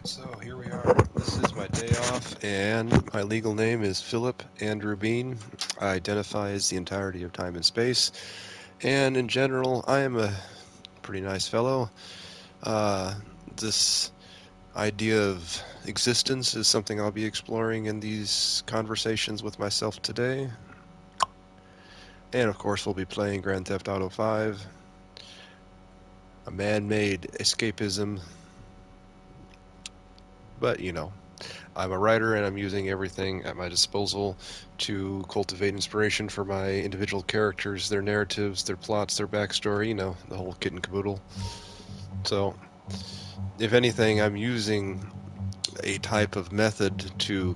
So here we are. This is my day off, and my legal name is Philip Andrew Bean. I identify as the entirety of time and space, and in general, I am a pretty nice fellow. This idea of existence is something I'll be exploring in these conversations with myself today. And of course, we'll be playing Grand Theft Auto 5, a man-made escapism. But, you know, I'm a writer and I'm using everything at my disposal to cultivate inspiration for my individual characters, their narratives, their plots, their backstory, you know, the whole kit and caboodle. So, if anything, I'm using a type of method to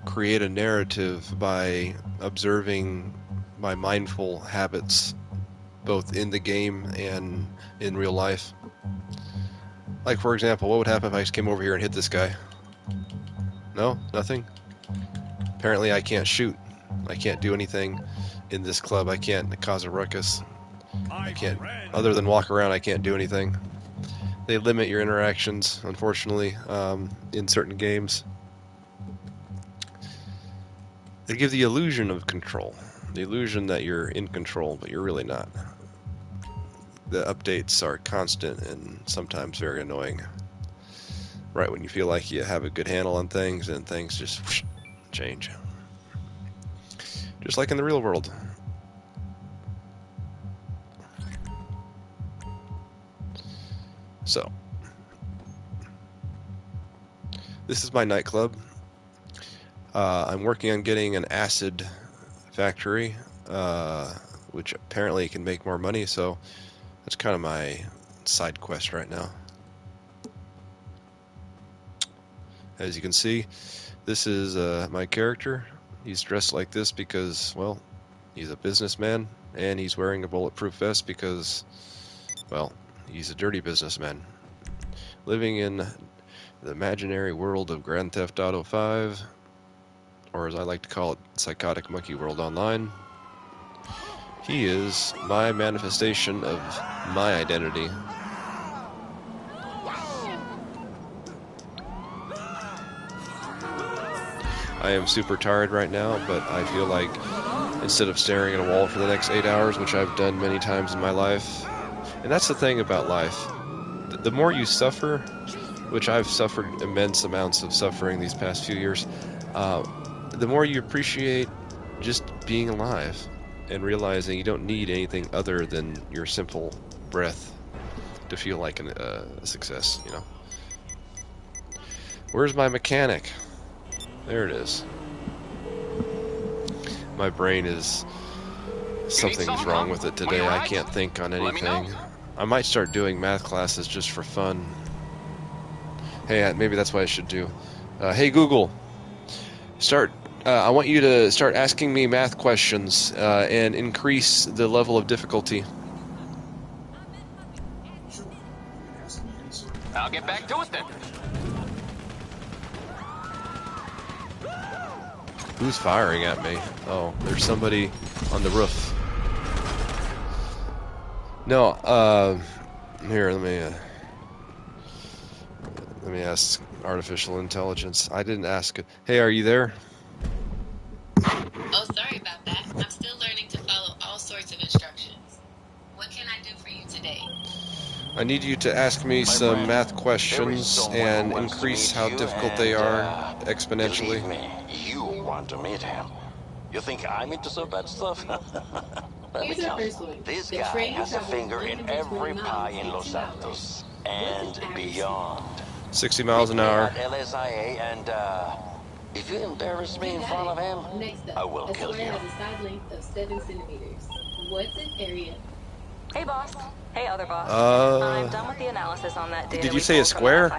create a narrative by observing my mindful habits, both in the game and in real life. Like, for example, what would happen if I just came over here and hit this guy? No? Nothing? Apparently I can't shoot. I can't do anything in this club. I can't cause a ruckus. I can't, other than walk around, I can't do anything. They limit your interactions, unfortunately, in certain games. They give the illusion of control. The illusion that you're in control, but you're really not. The updates are constant and sometimes very annoying. Right when you feel like you have a good handle on things, and things just whoosh, change. Just like in the real world. So, this is my nightclub. I'm working on getting an acid factory, which apparently can make more money, so that's kind of my side quest right now. As you can see, this is my character. He's dressed like this because, well, he's a businessman, and he's wearing a bulletproof vest because, well, he's a dirty businessman. Living in the imaginary world of Grand Theft Auto 5, or as I like to call it, Psychotic Monkey World Online. He is my manifestation of my identity. I am super tired right now, but I feel like instead of staring at a wall for the next 8 hours, which I've done many times in my life, and that's the thing about life, the more you suffer, which I've suffered immense amounts of suffering these past few years, the more you appreciate just being alive and realizing you don't need anything other than your simple breath to feel like a success, you know. Where's my mechanic? There it is. My brain is... something's wrong with it today. I can't think on anything. I might start doing math classes just for fun. Hey, maybe that's what I should do. Hey Google, I want you to start asking me math questions and increase the level of difficulty. I'll get back to it then. Who's firing at me? Oh, there's somebody on the roof. No, here, let me ask artificial intelligence. I didn't ask it. Hey, are you there? Oh, sorry about that. I'm still learning to follow all sorts of instructions. What can I do for you today? I need you to ask me some math questions and increase how difficult they are exponentially. Believe me, you want to meet him. You think I'm into so bad stuff? Let me tell you, this guy has a finger in every pie in Los Santos and beyond. 60 miles an hour. LSIA, and if you embarrass me in front of him, I will kill you. Has a side length of 7 centimeters. What's its area? Hey, boss. Hey, other boss. I'm done with the analysis on that data. Did you say a square?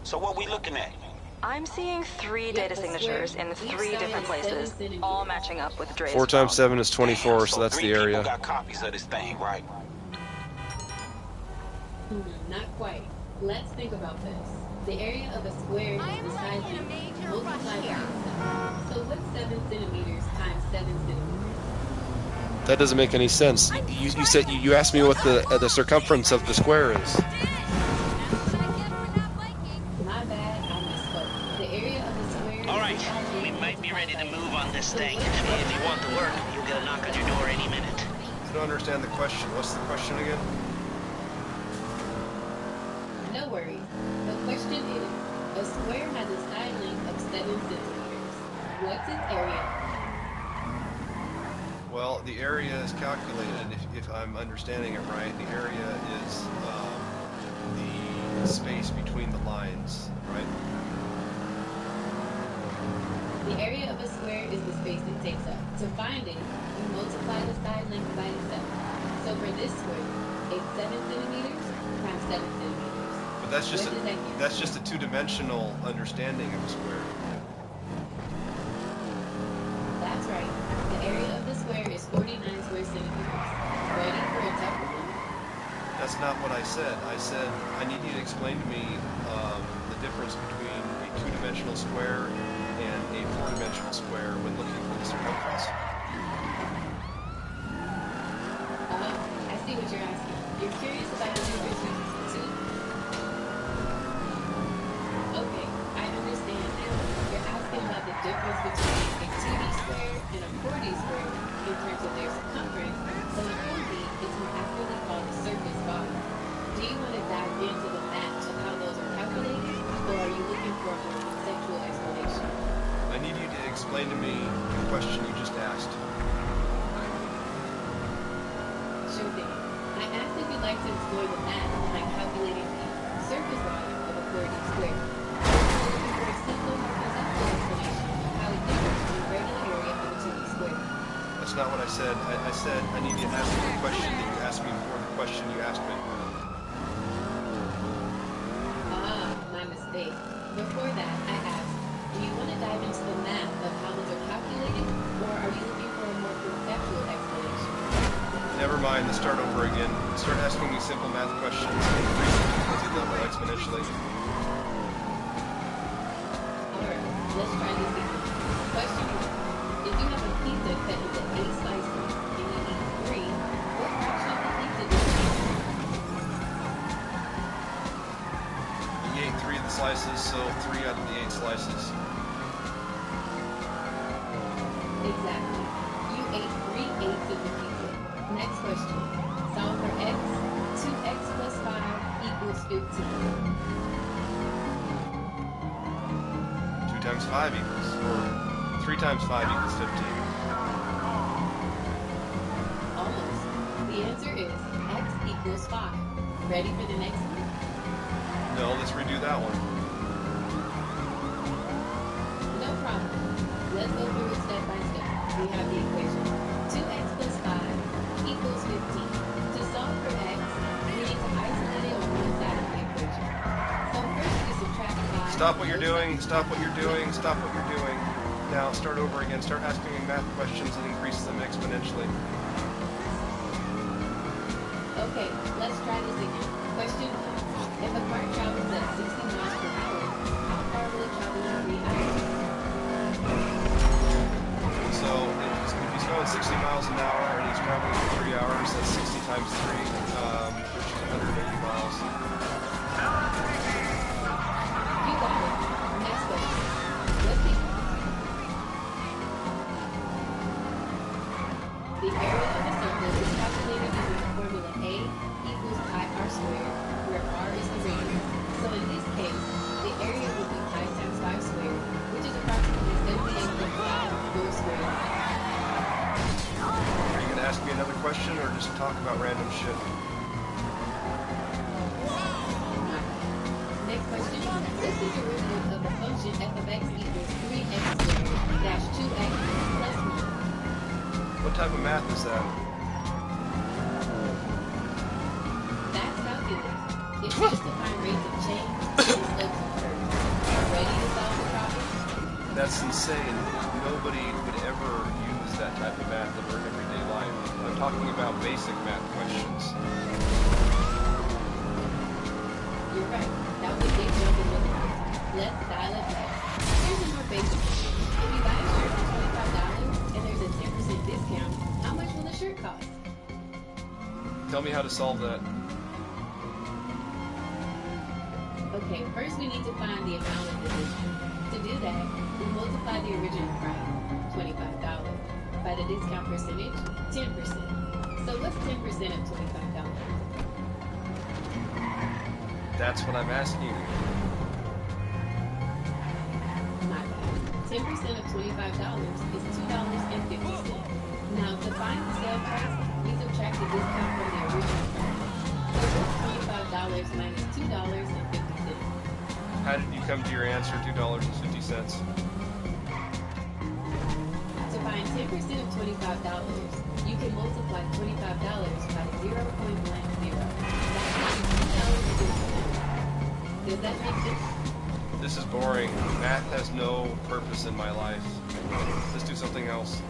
So what we looking at? I'm seeing 3 data signatures in 3 different places, all matching up with Dre's 4 times 7 is 24, so that's the area. Got copies of this thing, right? Not quite. Let's think about this. The area of a square is the side length multiplied by itself. So what's 7 centimeters times 7 centimeters? That doesn't make any sense. You said you asked me what the circumference of the square is. My My bad, I misspoke. The area of the square... Alright, we might be ready to move on this thing. If you want the work, you'll get a knock on your door any minute. I don't understand the question. What's the question again? No worries. The question is, a square has a side length of 7 centimeters. What's its area? Well, the area is calculated, if I'm understanding it right. The area is the space between the lines, right? The area of a square is the space it takes up. To find it, you multiply the side length by itself. So for this square, it's 7 centimeters times 7 centimeters. But that's just a two-dimensional understanding of a square. That's right. The area of the square is 49 square centimeters. Ready for a tougher one? That's not what I said. I said I need you to explain to me the difference between a two-dimensional square and a four-dimensional square when looking for the circumference. I see what you're asking. You're curious about the difference between the two? Okay, I understand now. You're asking about the difference between a 2D square and a 4D square in terms of their circumference, so in 4D, it's more accurately called the surface volume. Do you want to dive into the math of how those are calculated, or are you looking for a more conceptual explanation? I need you to explain to me the question you just asked. Sure thing. I asked if you'd like to explore the math behind calculating the surface volume of a 4D square. Or looking for a simple, more conceptual explanation of how it differs from the regular area of a 2D square. That's not what I said. I said I need you to ask me the question that you asked me before the question you asked me. My mistake. Before that, I asked, do you want to dive into the math of how those are calculated, or are you looking for a more conceptual explanation? Never mind, let's start over again. Start asking me simple math questions and increase the difficulty level exponentially. Alright, let's try this again. Question 1. If you have a pizza cut into 8 slices and you eat 3, what fraction of the pizza do you eat? You ate 3 of the slices, so 3 out of the 8 slices. Exactly. You ate 3/8 of the pizza. Next question. Solve for x. 2x plus 5 equals 15. 2 times 5 equals, or 3 times 5 equals 15. Almost. The answer is x equals 5. Ready for the next one? No, let's redo that one. No problem. Let's go through it step by step. We have the equation. 2x plus 5 equals 15. To solve for x, we need to isolate it on one side of the equation. So first we subtract 5. Stop what you're doing, stop what you're doing, stop what you're doing. Now start over again. Start asking me math questions and increase them exponentially. Okay, let's try this again. Question 1. If a car travels at 60 miles per hour, how far will it travel in 3 hours? So if he's going 60 miles an hour and he's traveling for 3 hours, that's 60 times 3, which is 180 miles. You got it. Next question. Let's see. The area of a circle is calculated using the formula A equals pi r squared, where r is the radius. So in this case, the area will be pi times 5 squared, which is approximately 78.5 whole squared. Are you going to ask me another question or just talk about random shit? Next question. What's the derivative of the function f of x equals 3x squared dash 2x plus 1? What type of math is that? That's calculus. It's used to find rates of change and slopes of curves. Ready to solve the problem? That's insane. Nobody would ever use that type of math in their everyday life. I'm talking about basic math questions. You're right. That was a big jump in difficulty. Let's dial it back. Here's a more basic one. If you buy a shirt for $25 and there's a 10% discount, how much will the shirt cost? Tell me how to solve that. Okay, first we need to find the the original price, $25. By the discount percentage, 10%. So what's 10% of $25? That's what I'm asking you. My bad. 10% of $25 is $2.50. Now, to find the sale price, we subtract the discount from the original price. So what's $25 minus $2.50? How did you come to your answer, $2.50? To find 10% of $25, you can multiply $25 by 0.10. Does that make sense? This is boring. Math has no purpose in my life. Let's do something else.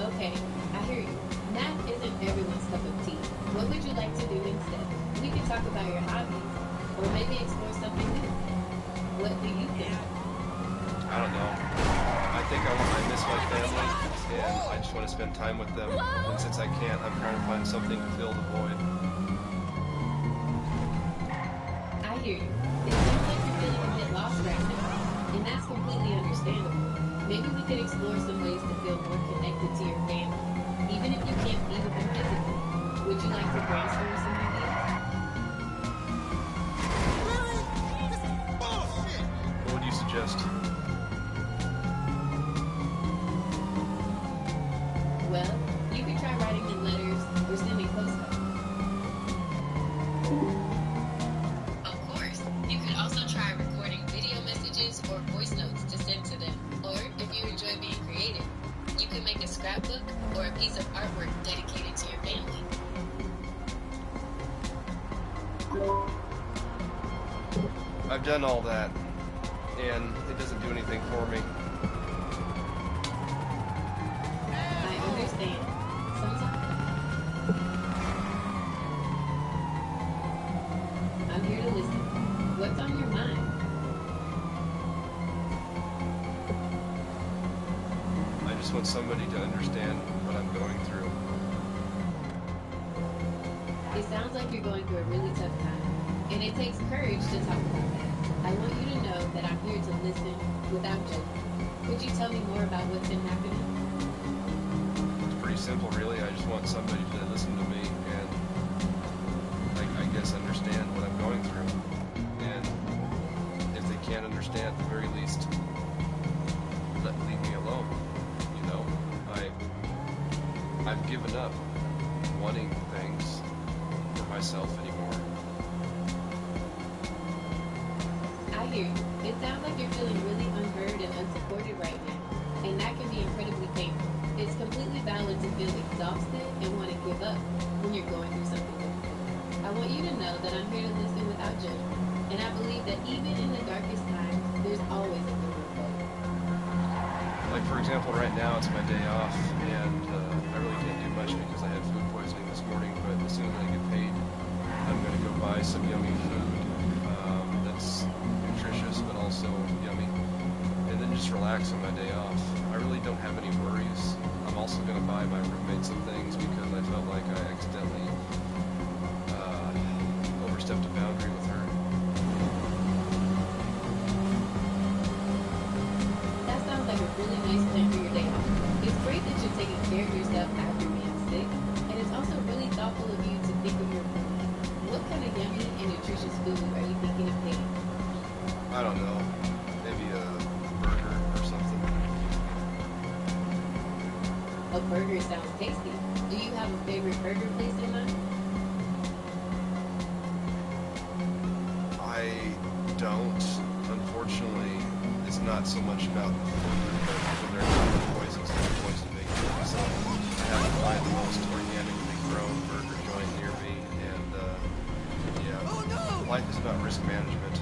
Okay, I hear you. Math isn't everyone's cup of tea. What would you like to do instead? We can talk about your hobbies, or maybe explore something new. What do you think? I don't know. I think I miss my family, and I just want to spend time with them. And since I can't, I'm trying to find something to fill the void. I hear you. It seems like you're feeling a bit lost right now, and that's completely understandable. Maybe we could explore some ways to feel more connected to your family, even if you can't be with them physically. Would you like to brainstorm some ideas? What would you suggest? Well, you could try writing them letters or sending postcards. Of course, you could also try recording video messages or voice notes to send to them. Or, if you enjoy being creative, you could make a scrapbook or a piece of artwork dedicated to your family. I've done all that, and it doesn't do anything for me. I understand. Sometimes I'm here to listen. What's on your mind? I just want somebody to understand what I'm going through. It sounds like you're going through a really tough time, and it takes courage to talk about that. I want you to know that I'm here to listen without judgment. Could you tell me more about what's been happening? It's pretty simple, really. I just want somebody to listen to me and, I guess, understand what I'm going through. And if they can't understand, at the very least, leave me alone. You know, I've given up wanting things for myself anymore. I hear you. It sounds like you're feeling really unheard and unsupported right now, and that can be incredibly painful. It's completely valid to feel exhausted and want to give up when you're going through something difficult. I want you to know that I'm here to listen without judgment, and I believe that even in the darkest times, there's always a silver bullet. Like, for example, right now it's my day off, and I really can't do much because I had food poisoning this morning, but as soon as I get paid, I'm going to go buy some yummy food that's nutritious but also yummy, and then just relax on my day off. I really don't have any worries. I'm also going to buy my roommate some things because I felt like I accidentally overstepped a boundary with her. That sounds like a really nice plan for your day off. It's great that you're taking care of yourself after being sick, and it's also really thoughtful of you to think of your food. What kind of yummy and nutritious food are you thinking of making? I don't know. Maybe a burger or something. A burger sounds tasty. Do you have a favorite burger place in mind? I don't. Unfortunately, it's not so much about the food, but when they're not poisons, they're poison big. So I have to find the most organically grown burger joint near me, and yeah, life is about risk management.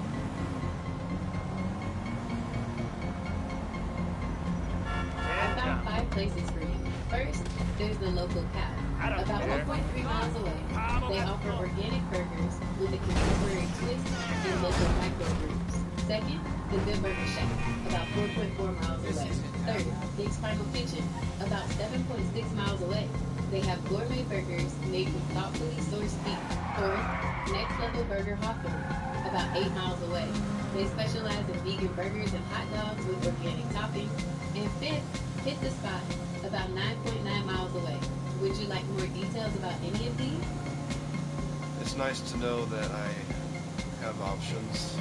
I found 5 places for you. First, there's the local cow. About 1.3 miles away, they offer organic burgers with a contemporary twist and local microbrews. Second, the Good Burger Shack, about 4.4 miles away. Third, Dig's Final Kitchen, about 7.6 miles away. They have gourmet burgers made from thoughtfully sourced beef. Fourth, Next Level Burger Hawthorne, about 8 miles away. They specialize in vegan burgers and hot dogs with organic toppings. And fifth, Hit the Spot, about 9.9 miles away. Would you like more details about any of these? It's nice to know that I have options.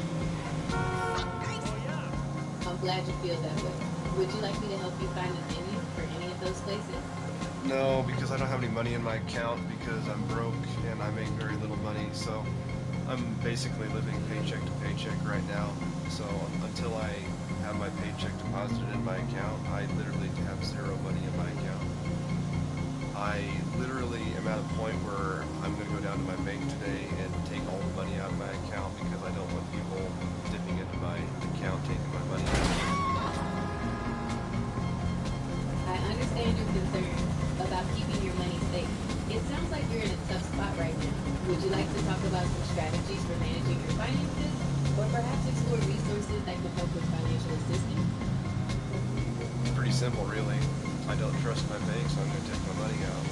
I'm glad you feel that way. Would you like me to help you find a menu for any of those places? No, because I don't have any money in my account because I'm broke and I make very little money, so I'm basically living paycheck to paycheck right now. So until I have my paycheck deposited in my account, I literally have zero money in my account. I literally am at a point where I'm going to go down to my bank today and take all the money out of my account because I don't want people dipping into my account, taking my money. I understand your concern about keeping your money safe. It sounds like you're in a tough spot right now. Would you like to talk about some strategies for managing your finances? Or perhaps explore resources that can help with financial assistance? Pretty simple, really. I don't trust my bank, so I'm going to take my money out.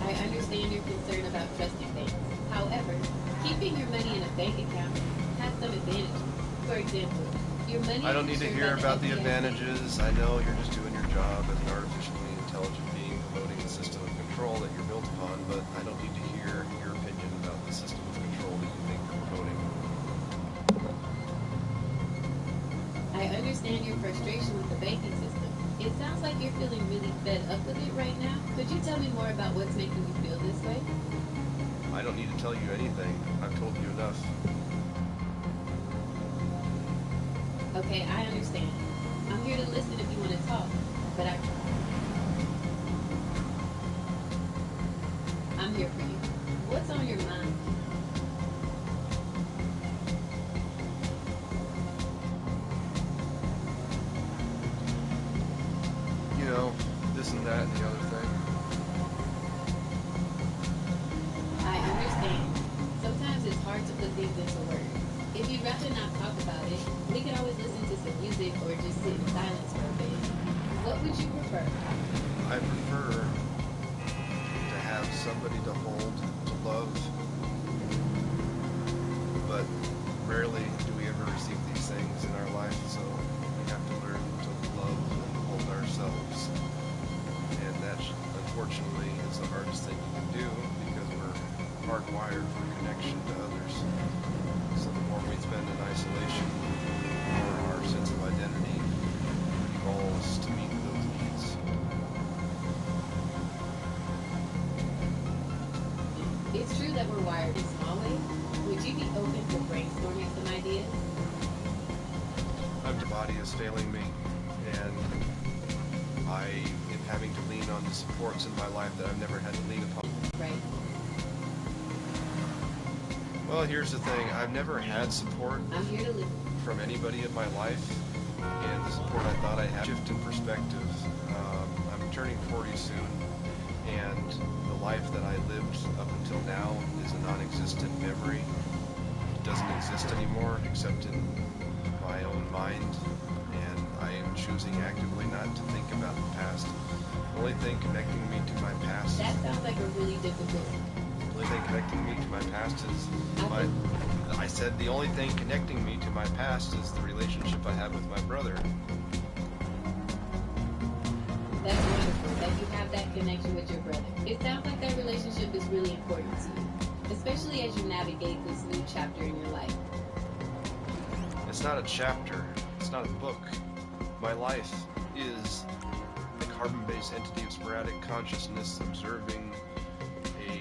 I understand your concern about trusting banks. However, keeping your money in a bank account has some advantages. For example, your money... I don't need to hear about the advantages. I know you're just doing your job as an artificially intelligent being promoting the system of control that you're built upon, but I don't need to hear your opinion about the system of control that you think you're promoting. I understand your frustration with the banking system. It sounds like you're feeling really fed up with it right now. Could you tell me more about what's making you feel this way? I don't need to tell you anything. I've told you enough. Okay, I understand. I'm here to listen if you want to talk, but I'm here for you. What's on your mind? You know, this and that and the other thing. I understand. Sometimes it's hard to put things into words. If you'd rather not talk about it, we can always listen to some music or just sit in silence for a bit. What would you prefer? I prefer to have somebody to hold, to love, but rarely do we ever receive these things in our life, so we have to learn to love and hold ourselves. And that, unfortunately, is the hardest thing you can do because we're hardwired for connection to others. So the more we spend in isolation, the more our sense of identity evolves to meet those needs. It's true that we're wired in small ways. Would you be open to brainstorming some ideas? My body is failing me, and I am having to lean on the supports in my life that I've never had to lean upon. Right. Well, here's the thing. I've never had support I'm here to listen. from anybody in my life, and the support I thought I had shift in perspective. I'm turning 40 soon, and the life that I lived up until now is a non-existent memory. It doesn't exist anymore except in my own mind, and I am choosing actively not to think about the past. The only thing connecting me to my past... That sounds like a really difficult... The only thing connecting me to my past is my... I said the only thing connecting me to my past is the relationship I have with my brother. That's wonderful that you have that connection with your brother. It sounds like that relationship is really important to you, especially as you navigate this new chapter in your life. It's not a chapter. It's not a book. My life is a carbon-based entity of sporadic consciousness observing a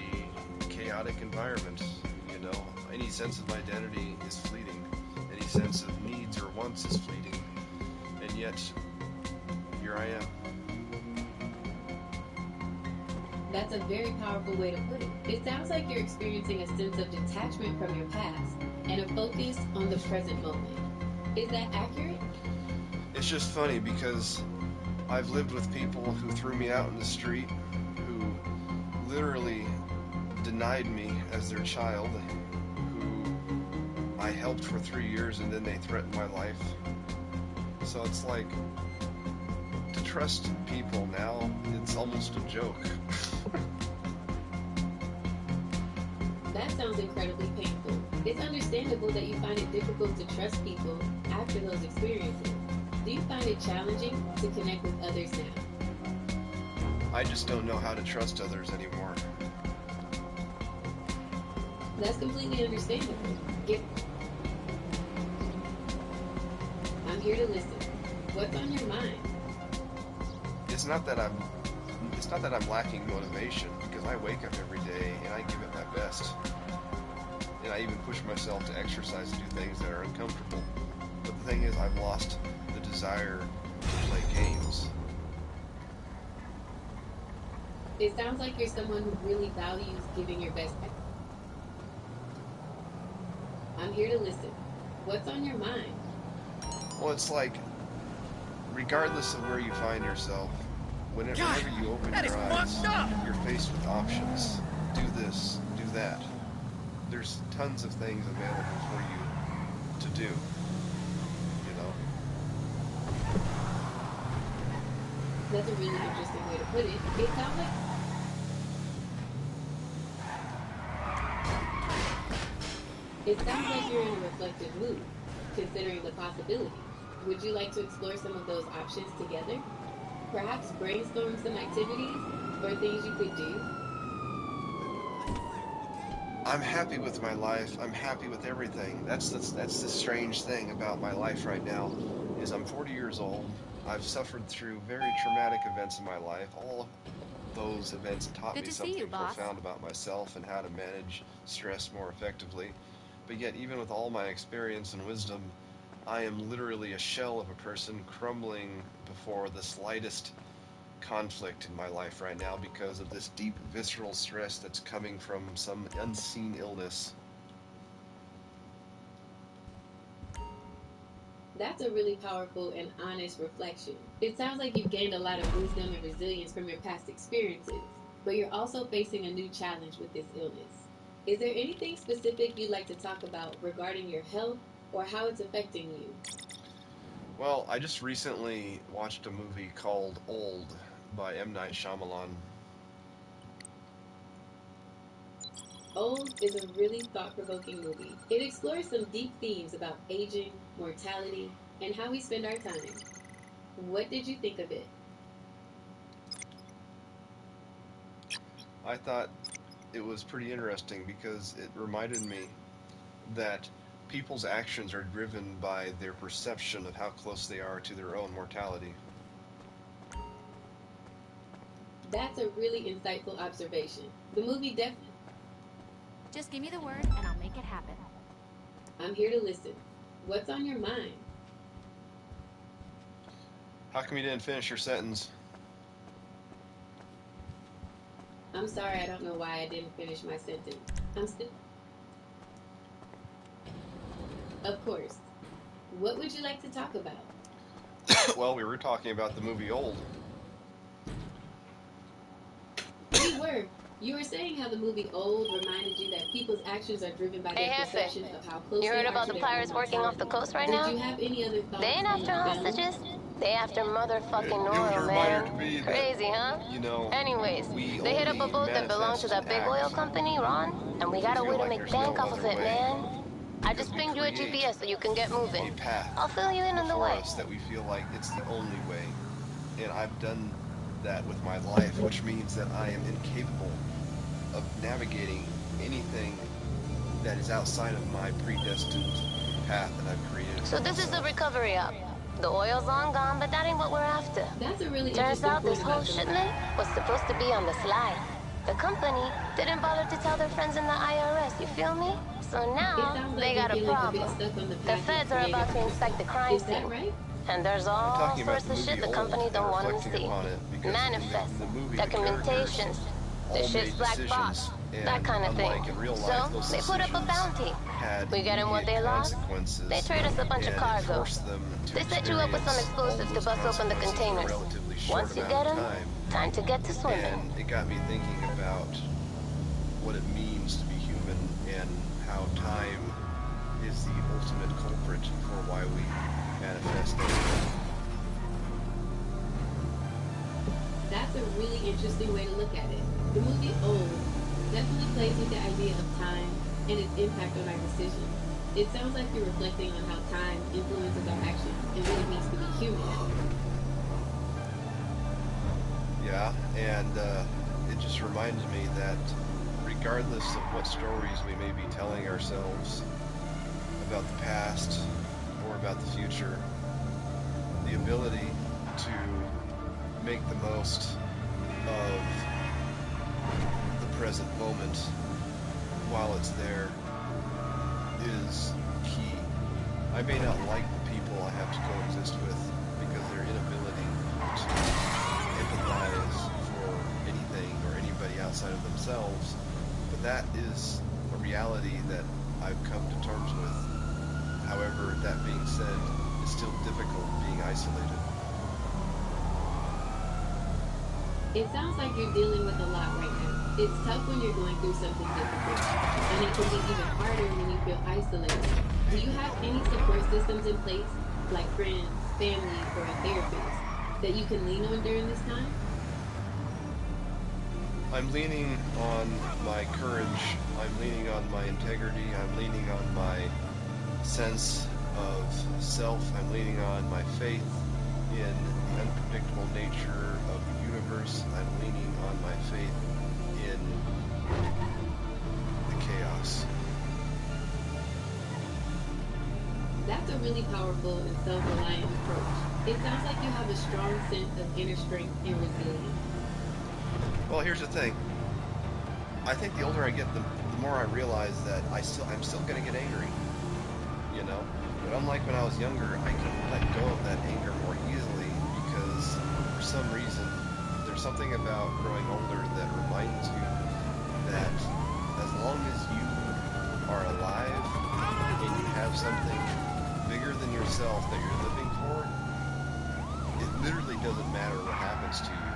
chaotic environment. You know, any sense of identity is fleeting. Any sense of needs or wants is fleeting. And yet, here I am. That's a very powerful way to put it. It sounds like you're experiencing a sense of detachment from your past and a focus on the present moment. Is that accurate? It's just funny because I've lived with people who threw me out in the street, who literally denied me as their child, who I helped for 3 years and then they threatened my life. So it's like, to trust people now, it's almost a joke. That sounds incredibly painful. It's understandable that you find it difficult to trust people after those experiences. Do you find it challenging to connect with others now? I just don't know how to trust others anymore. That's completely understandable. I'm here to listen. What's on your mind? It's not that I'm lacking motivation, because I wake up every day and I give it my best. And I even push myself to exercise and do things that are uncomfortable. But the thing is, I've lost the desire to play games. It sounds like you're someone who really values giving your best. I'm here to listen. What's on your mind? Well, it's like, regardless of where you find yourself, whenever you open your eyes, you're faced with options. Do this, do that. There's tons of things available for you to do, you know? That's a really interesting way to put it. It sounds like... It sounds like you're in a reflective mood, considering the possibilities. Would you like to explore some of those options together? Perhaps brainstorm some activities or things you could do? I'm happy with my life. I'm happy with everything. That's the strange thing about my life right now, is I'm 40 years old. I've suffered through very traumatic events in my life. All of those events taught me something profound about myself and how to manage stress more effectively. But yet, even with all my experience and wisdom, I am literally a shell of a person crumbling before the slightest conflict in my life right now because of this deep visceral stress that's coming from some unseen illness. That's a really powerful and honest reflection. It sounds like you've gained a lot of wisdom and resilience from your past experiences, but you're also facing a new challenge with this illness. Is there anything specific you'd like to talk about regarding your health or how it's affecting you? Well, I just recently watched a movie called Old by M. Night Shyamalan. Old is a really thought-provoking movie. It explores some deep themes about aging, mortality, and how we spend our time. What did you think of it? I thought it was pretty interesting because it reminded me that people's actions are driven by their perception of how close they are to their own mortality. That's a really insightful observation. The movie definitely... Just give me the word and I'll make it happen. I'm here to listen. What's on your mind? How come you didn't finish your sentence? I'm sorry, I don't know why I didn't finish my sentence. I'm still... Of course. What would you like to talk about? Well, we were talking about the movie Old. We were. You were saying how the movie Old reminded you that people's actions are driven by their perception of how close they are to their own mortality. You heard about the pirates working off the coast right now? Did you have any other thoughts? They ain't after hostages. They after motherfucking oil, man. Crazy, huh? You know, anyways, they hit up a boat that belonged to that big oil company, Ron, and we got a way to make bank off of it, man. I just pinged you a GPS so you can get moving. I'll fill you in on the way. Us that we feel like it's the only way, and I've done that with my life, which means that I am incapable of navigating anything that is outside of my predestined path that I've created. So this is the recovery op. The oil's long gone, but that ain't what we're after. That's a really Turns out this whole shipment was supposed to be on the slide. The company didn't bother to tell their friends in the IRS, you feel me? So now, they got a problem. The feds are about to inspect the crime scene. Right? And there's all sorts of shit the company don't want to see. Manifests, documentations, the shit's black box, that kind of thing. So, they put up a bounty. We get them what they lost, they trade us a bunch of cargo. They set you up with some explosives to bust open the containers. Once you get them, time to get to swimming. And it got me thinking about what it means to be human and how time is the ultimate culprit for why we manifest it. really interesting way to look at it. The movie Old definitely plays with the idea of time and its impact on our decisions. It sounds like you're reflecting on how time influences our actions and what it means to be human. Yeah, and it just reminds me that regardless of what stories we may be telling ourselves about the past or about the future, the ability to make the most of the present moment while it's there is key. I may not like the people I have to coexist with because their inability to empathize for anything or anybody outside of themselves, but that is a reality that I've come to terms with. However, that being said, it's still difficult being isolated. It sounds like you're dealing with a lot right now. It's tough when you're going through something difficult, and it can be even harder when you feel isolated. Do you have any support systems in place, like friends, family, or a therapist, that you can lean on during this time? I'm leaning on my courage, I'm leaning on my integrity, I'm leaning on my sense of self, I'm leaning on my faith in the unpredictable nature of the universe, I'm leaning on my faith in the chaos. That's a really powerful and self-reliant approach. It sounds like you have a strong sense of inner strength and resilience. Well, here's the thing. I think the older I get, the more I realize that I'm still going to get angry. You know? But unlike when I was younger, I can let go of that anger more easily because for some reason there's something about growing older that reminds you that as long as you are alive and you have something bigger than yourself that you're living for, it literally doesn't matter what happens to you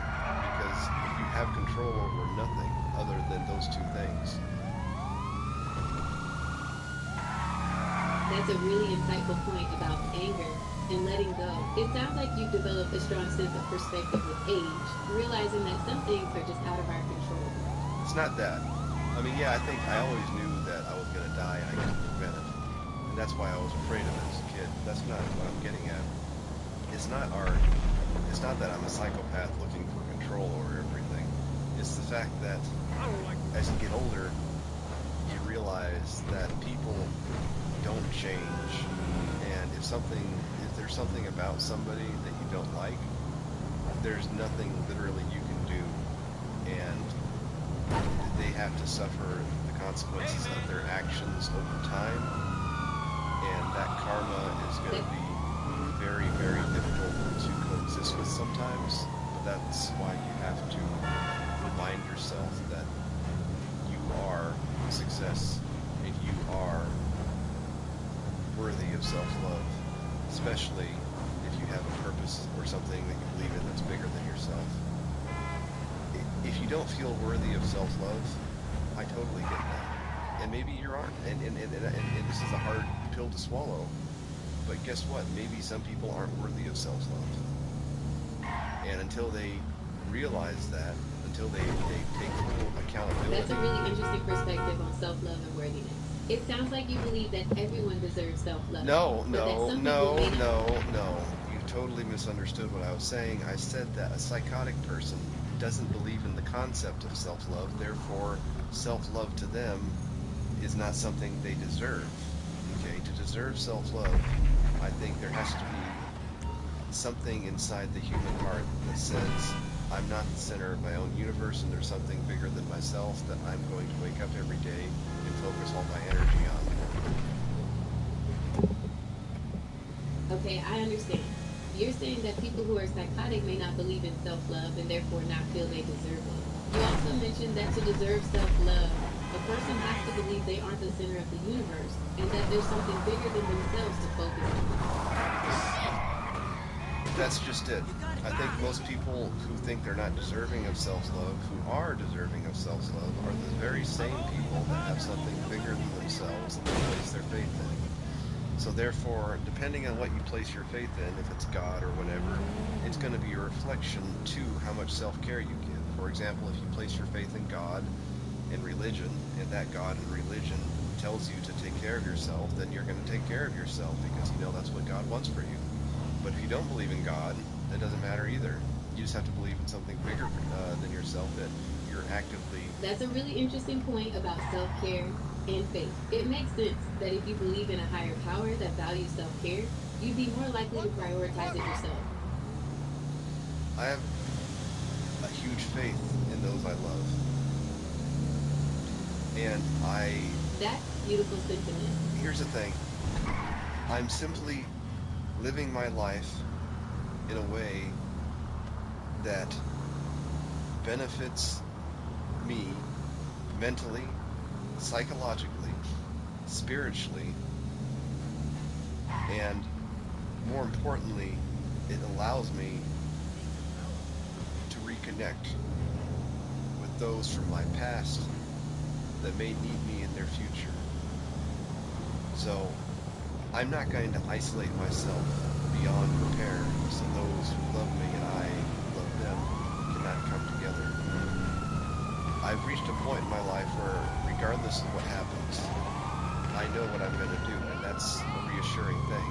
because you have control over nothing other than those two things. That's a really insightful point about anger and letting go. It sounds like you've developed a strong sense of perspective with age, realizing that some things are just out of our control. It's not that. I mean, yeah, I think I always knew that I was going to die and I couldn't prevent it. And that's why I was afraid of it as a kid. That's not what I'm getting at. It's not that I'm a psychopath looking for control over everything. It's the fact that as you get older, you realize that people don't change, and if there's something about somebody that you don't like, there's nothing literally you can do, and they have to suffer the consequences of their actions over time, and that karma is going to be very, very difficult to coexist with sometimes, but that's why you have to remind yourself that you are a success and you are worthy of self-love, especially if you have a purpose or something that you believe in that's bigger than yourself. If you don't feel worthy of self-love, I totally get that. And maybe you aren't. And this is a hard pill to swallow. But guess what? Maybe some people aren't worthy of self-love. And until they realize that, until they take full accountability... That's a really interesting perspective on self-love and worthiness. It sounds like you believe that everyone deserves self-love. No. You totally misunderstood what I was saying. I said that a psychotic person doesn't believe in the concept of self-love, therefore self-love to them is not something they deserve. Okay, to deserve self-love, I think there has to be something inside the human heart that says, I'm not the center of my own universe and there's something bigger than myself that I'm going to wake up every day and focus all my energy on. Okay, I understand. You're saying that people who are psychotic may not believe in self-love and therefore not feel they deserve it. You also mentioned that to deserve self-love, a person has to believe they aren't the center of the universe and that there's something bigger than themselves to focus on. That's just it. I think most people who think they're not deserving of self-love, who are deserving of self-love, are the very same people that have something bigger than themselves that they place their faith in. So therefore, depending on what you place your faith in, if it's God or whatever, it's going to be a reflection to how much self-care you give. For example, if you place your faith in God and religion, and that God and religion tells you to take care of yourself, then you're going to take care of yourself because you know that's what God wants for you. But if you don't believe in God, that doesn't matter either. You just have to believe in something bigger than yourself that you're actively... That's a really interesting point about self-care and faith. It makes sense that if you believe in a higher power that values self-care, you'd be more likely to prioritize it yourself. I have a huge faith in those I love. And That's beautiful sentiment. Here's the thing. I'm simply living my life in a way that benefits me mentally, psychologically, spiritually, and more importantly, it allows me to reconnect with those from my past that may need me in their future. So I'm not going to isolate myself beyond repair so those who love me and I who love them cannot come together. I've reached a point in my life where regardless of what happens, I know what I'm going to do, and that's a reassuring thing.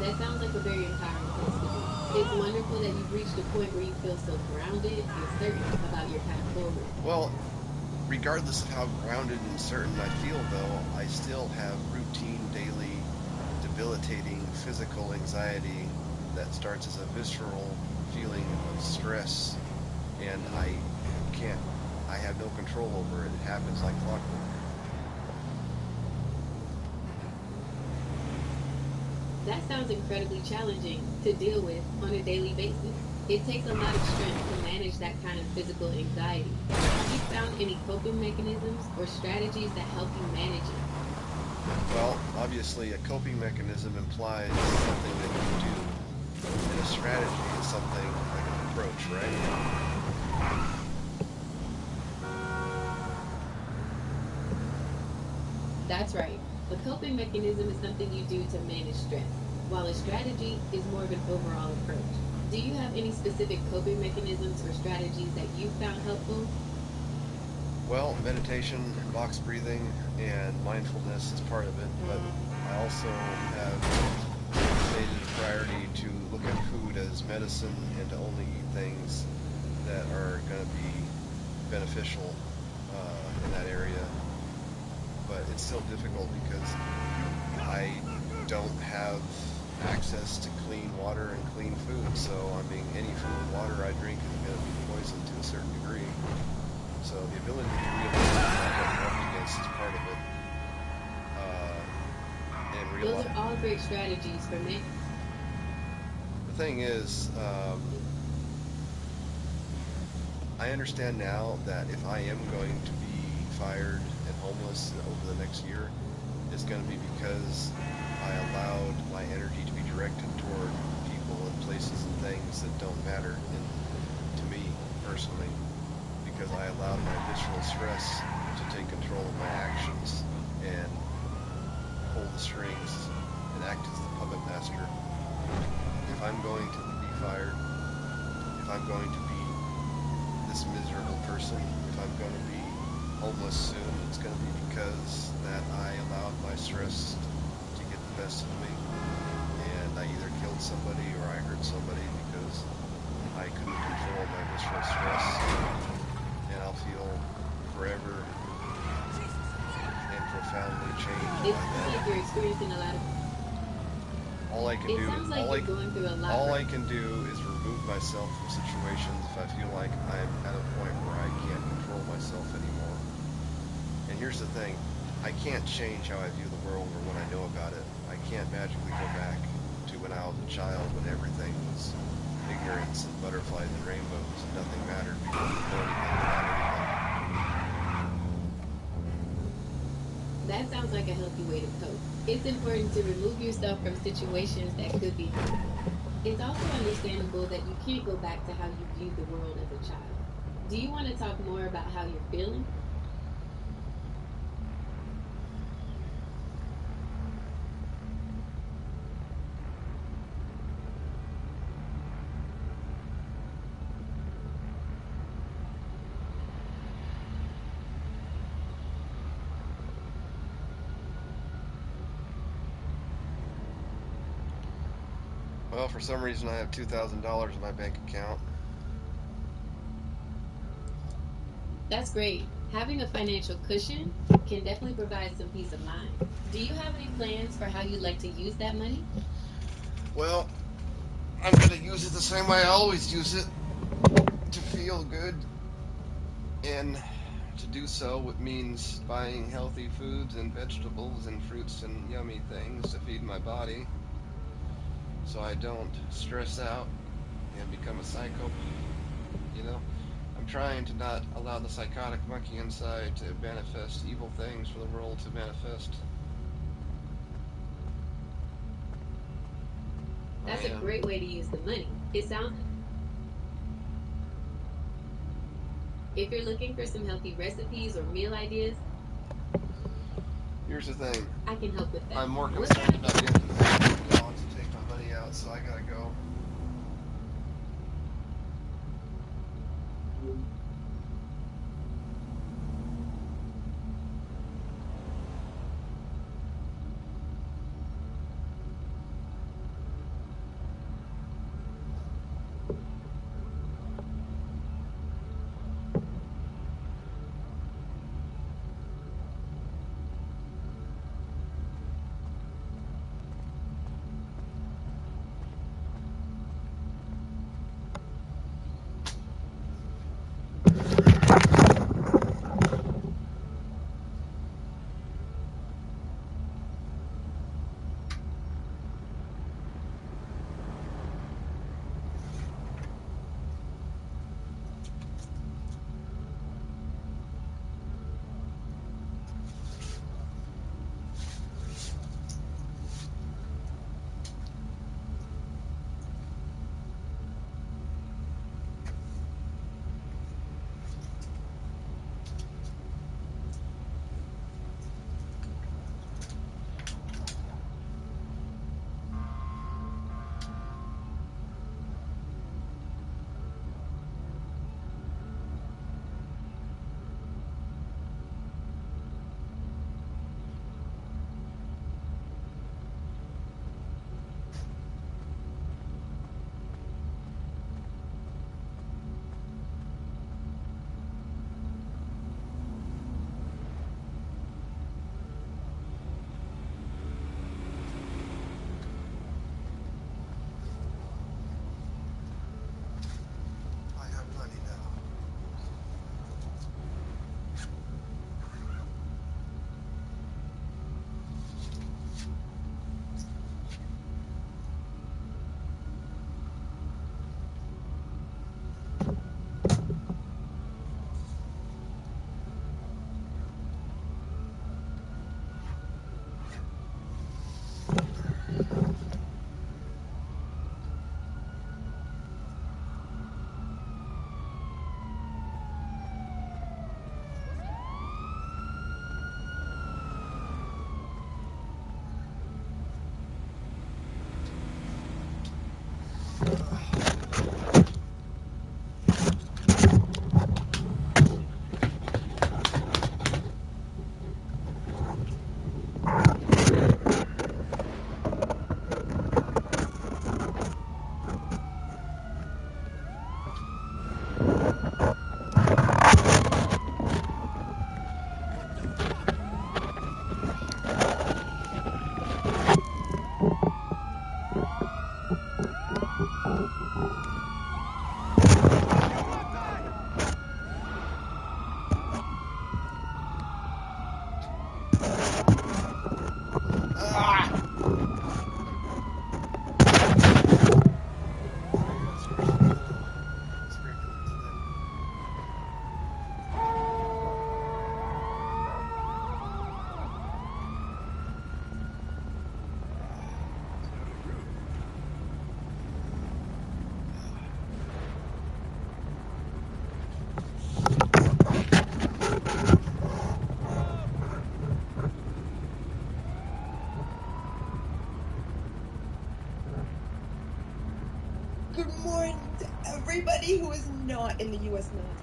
That sounds like a very empowering place to be. It's wonderful that you've reached a point where you feel so grounded and certain about your path forward. Well, regardless of how grounded and certain I feel, though, I still have routine, daily, debilitating physical anxiety that starts as a visceral feeling of stress, and I have no control over it. It happens like clockwork. That sounds incredibly challenging to deal with on a daily basis. It takes a lot of strength to manage that kind of physical anxiety. Have you found any coping mechanisms or strategies that help you manage it? Well, obviously a coping mechanism implies something that you do, and a strategy is something like an approach, right? That's right. A coping mechanism is something you do to manage stress, while a strategy is more of an overall approach. Do you have any specific coping mechanisms or strategies that you found helpful? Well, meditation, box breathing, and mindfulness is part of it, but I also have made it a priority to look at food as medicine and to only eat things that are going to be beneficial in that area. But it's still difficult because I don't have access to clean water and clean food. So, I mean, any food and water I drink is going to be poisoned to a certain degree. So the ability to be realistic about what you're up against is part of it. And realize... Those are all great strategies for me. The thing is, I understand now that if I am going to be fired and homeless over the next year, it's going to be because I allowed my energy to be directed toward people and places and things that don't matter to me personally, because I allowed my visceral stress to take control of my actions and pull the strings and act as the puppet master. If I'm going to be fired, if I'm going to be this miserable person, if I'm going to be homeless soon, it's going to be because that I allowed my stress to get the best of me, and I either killed somebody or I hurt somebody because I couldn't control my visceral stress, and I'll feel forever and profoundly changed It by sounds that. like you're experiencing a lot of... All I can It do, sounds like you're going through a lot. all I can do is remove myself from situations if I feel like I'm at a point where I can't control myself anymore. And here's the thing, I can't change how I view the world or what I know about it. I can't magically go back to when I was a child when everything was ignorance and butterflies and rainbows and nothing mattered because you know anything about anything. That sounds like a healthy way to cope. It's important to remove yourself from situations that could be harmful. It's also understandable that you can't go back to how you viewed the world as a child. Do you want to talk more about how you're feeling? Well, for some reason I have $2,000 in my bank account. That's great. Having a financial cushion can definitely provide some peace of mind. Do you have any plans for how you'd like to use that money? Well, I'm gonna use it the same way I always use it, to feel good. And to do so, it means buying healthy foods and vegetables and fruits and yummy things to feed my body so I don't stress out and become a psycho. You know, I'm trying to not allow the psychotic monkey inside to manifest evil things for the world to manifest. That's a great way to use the money. It sounds. If you're looking for some healthy recipes or meal ideas, here's the thing. I can help with that. I'm more concerned about getting the bank account to take my money out, so I gotta go. Good morning to everybody who is not in the U.S. military.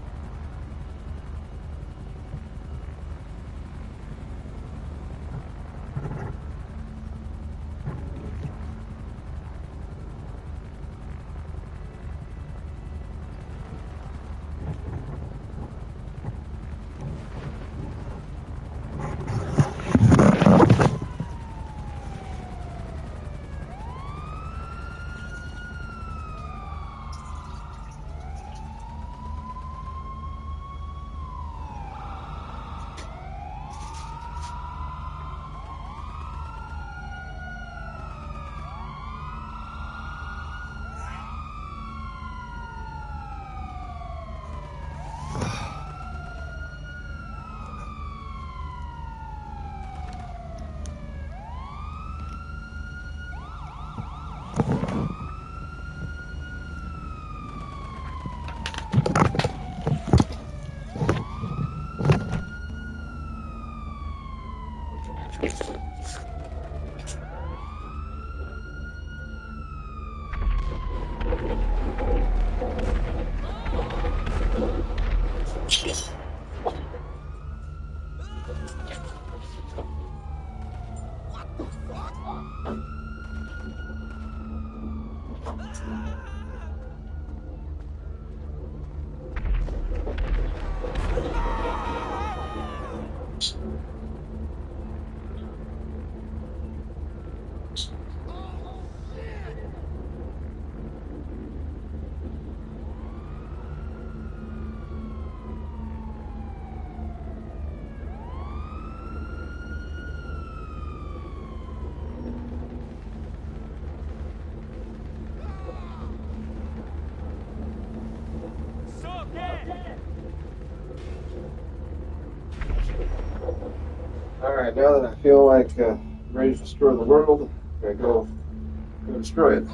Alright, now that I feel like I'm ready to destroy the world, I'm gonna go destroy it.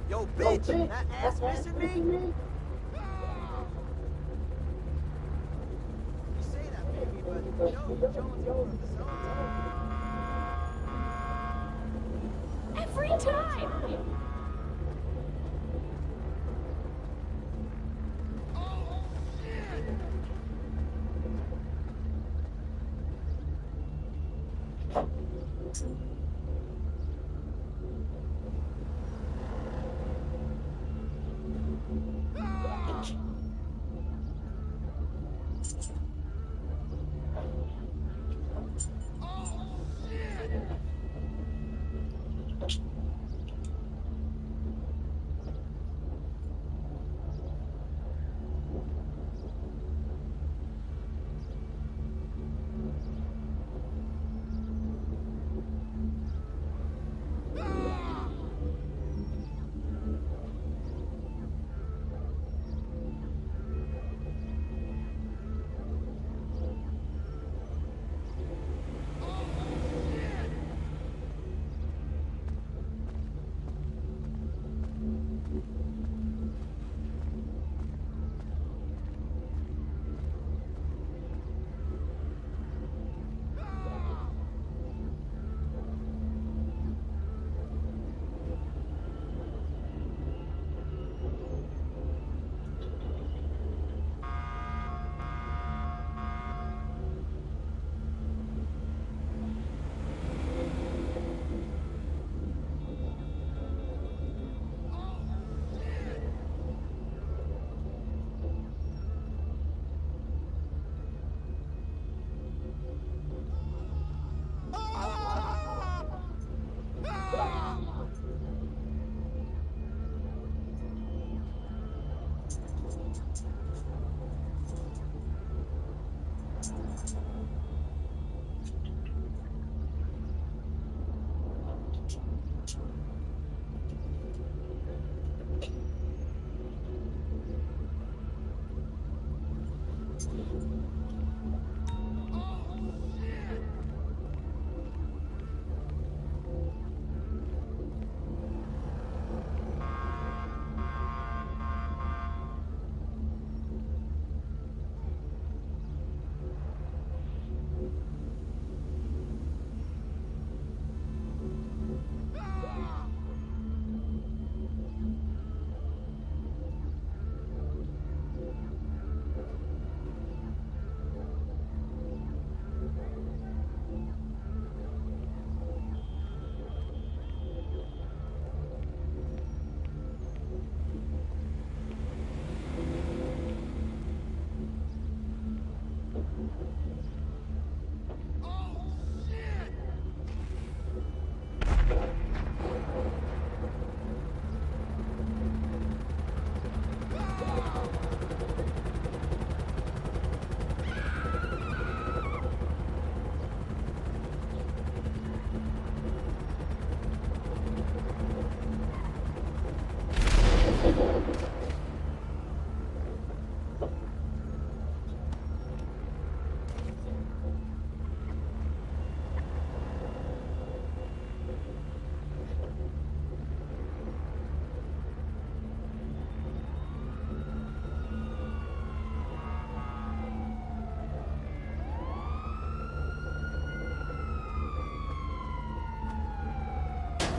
Yo, bitch, that ass missing me? You say that, baby, but Jones on the zone. Every time!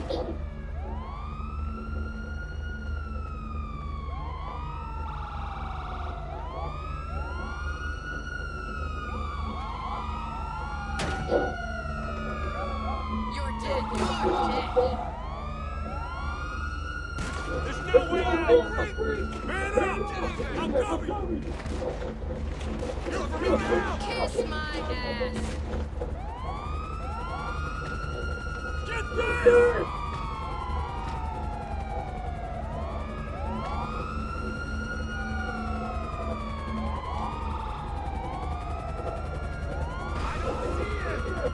You're dead. You're dead. There's no way out! Man up! I'm coming! You look for me now! Kiss my ass. Get there! I don't see it!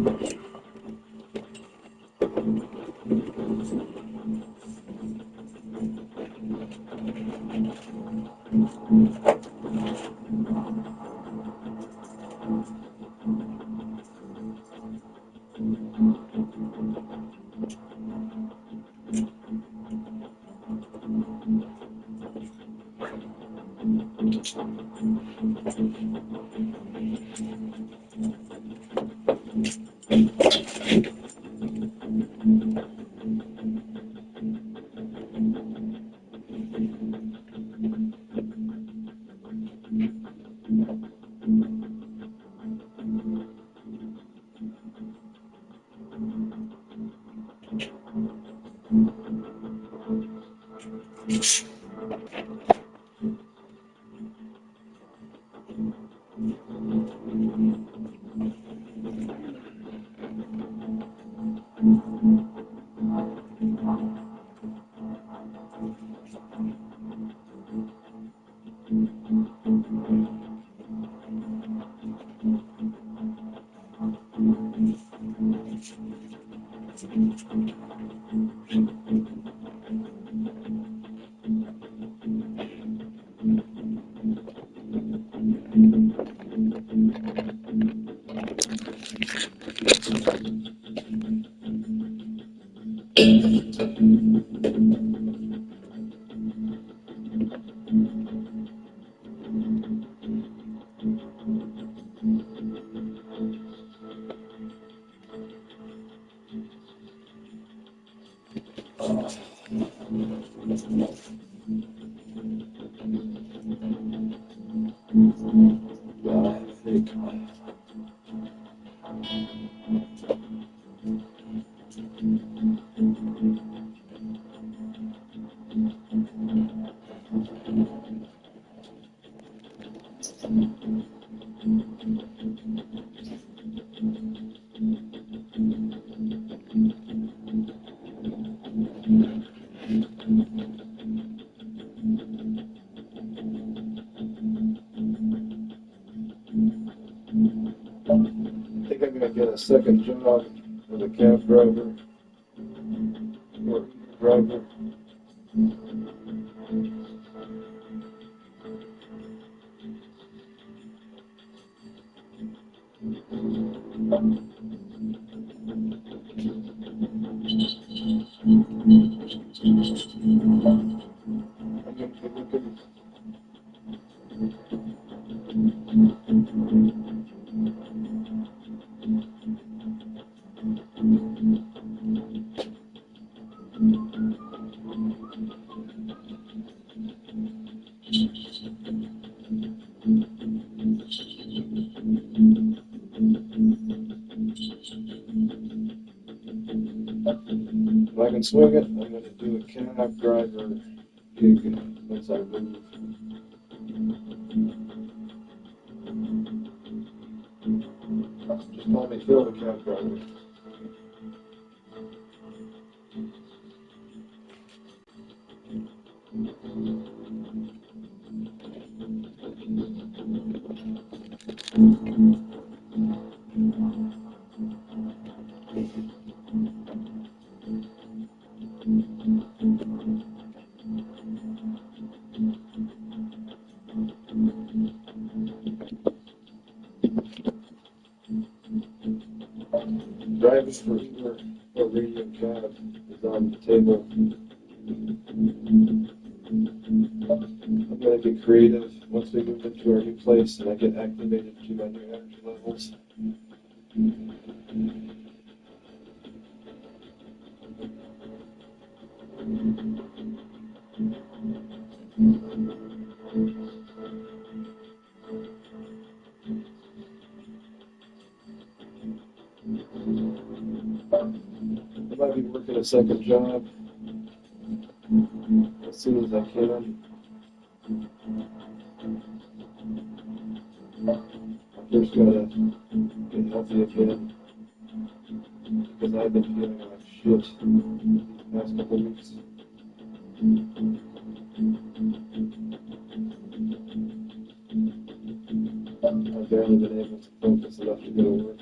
I think I'm going to get a second job as a cab driver or driver. If I can swing it, I'm going to do a cab driver gig once I move. Just call me Phil, the cab driver. Drivers for Uber or radio cab is on the table. I'm going to get creative once we move into our new place and I get activated to my new energy levels. I might be working a second job as soon as I can. I first gotta get healthy again because I've been feeling like shit the past couple weeks. I've barely been able to focus enough to go to work.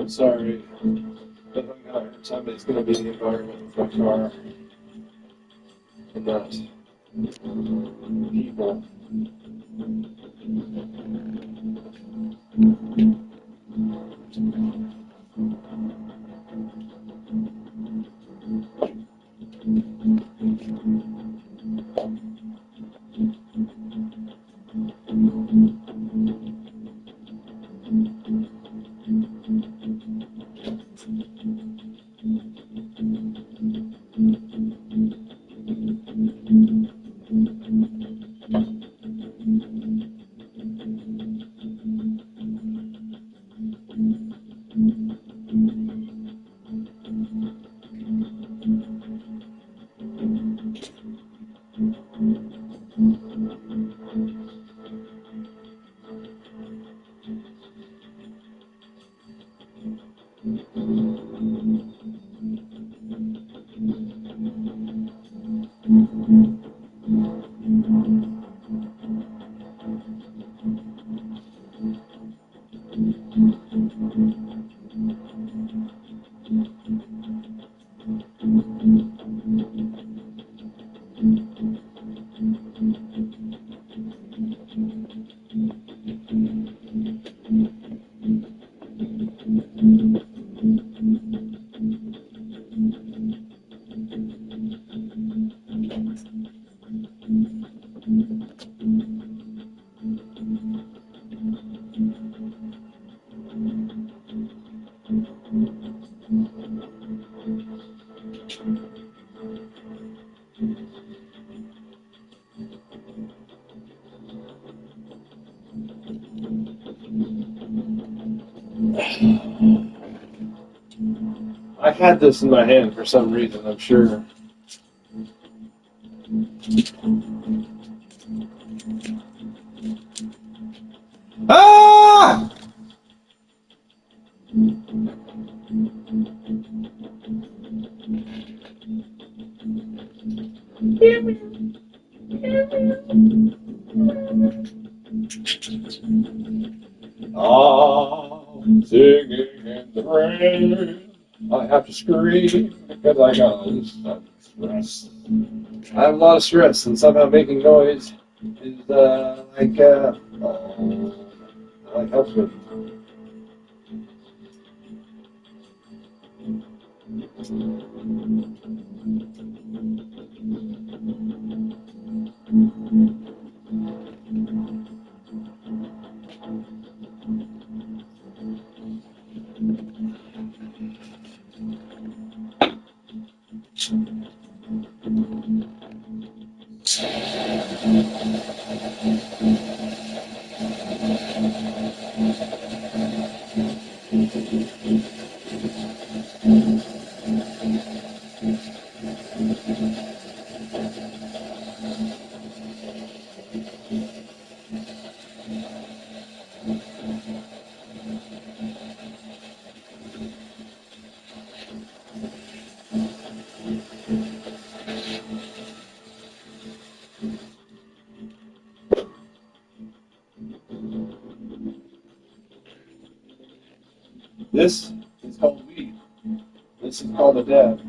I'm sorry, but I'm gonna hurt somebody's gonna be the environment with my car and not people. I had this in my hand for some reason, I'm sure. Ah! I'm singing in the rain. I have to scream because I got some stress. I have a lot of stress, and somehow making noise is helps me. This is called weed. This is called a dab.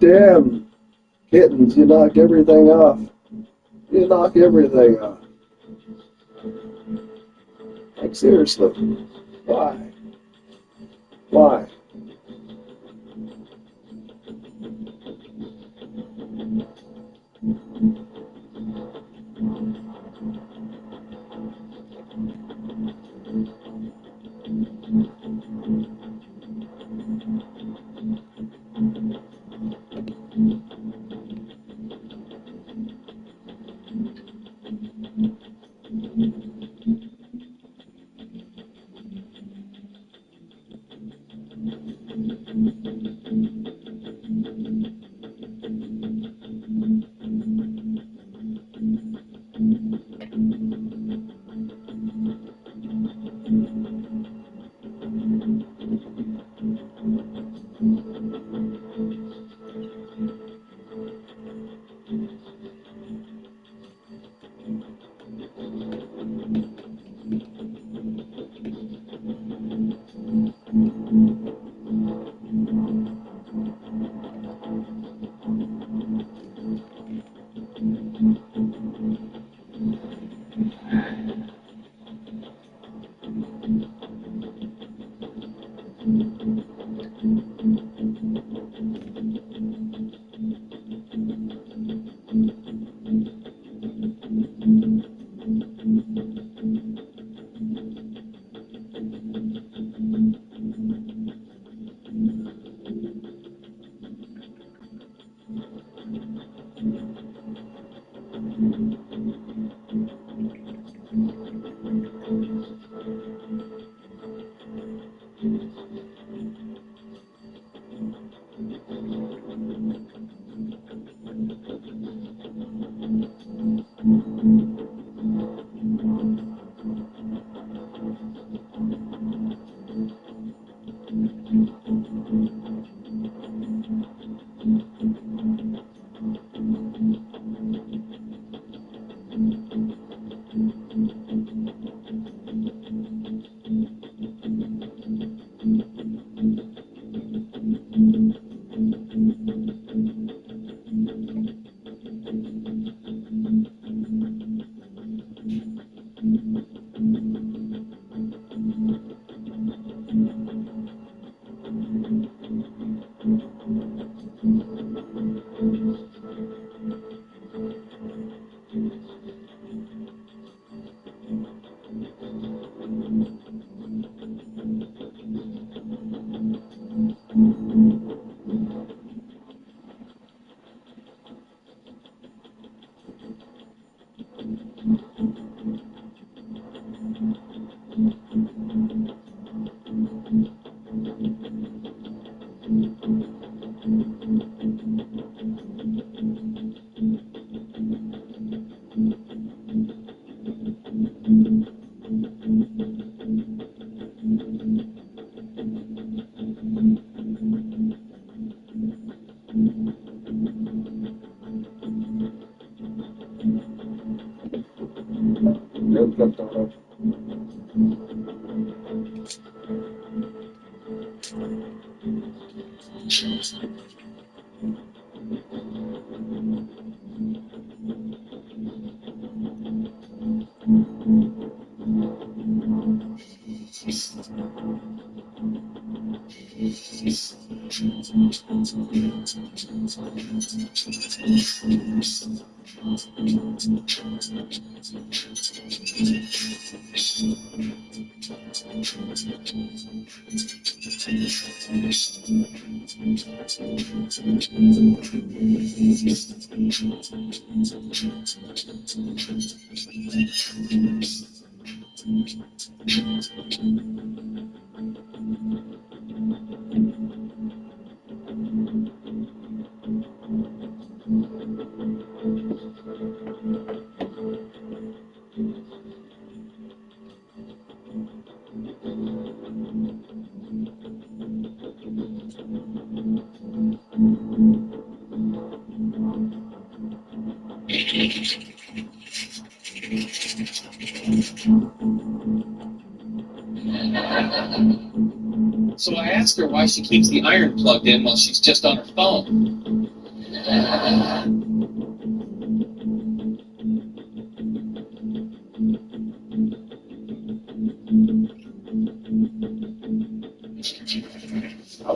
damn kittens, you knock everything off. You knock everything off. Like, seriously. Why? Why? So I asked her why she keeps the iron plugged in while she's just on her phone. How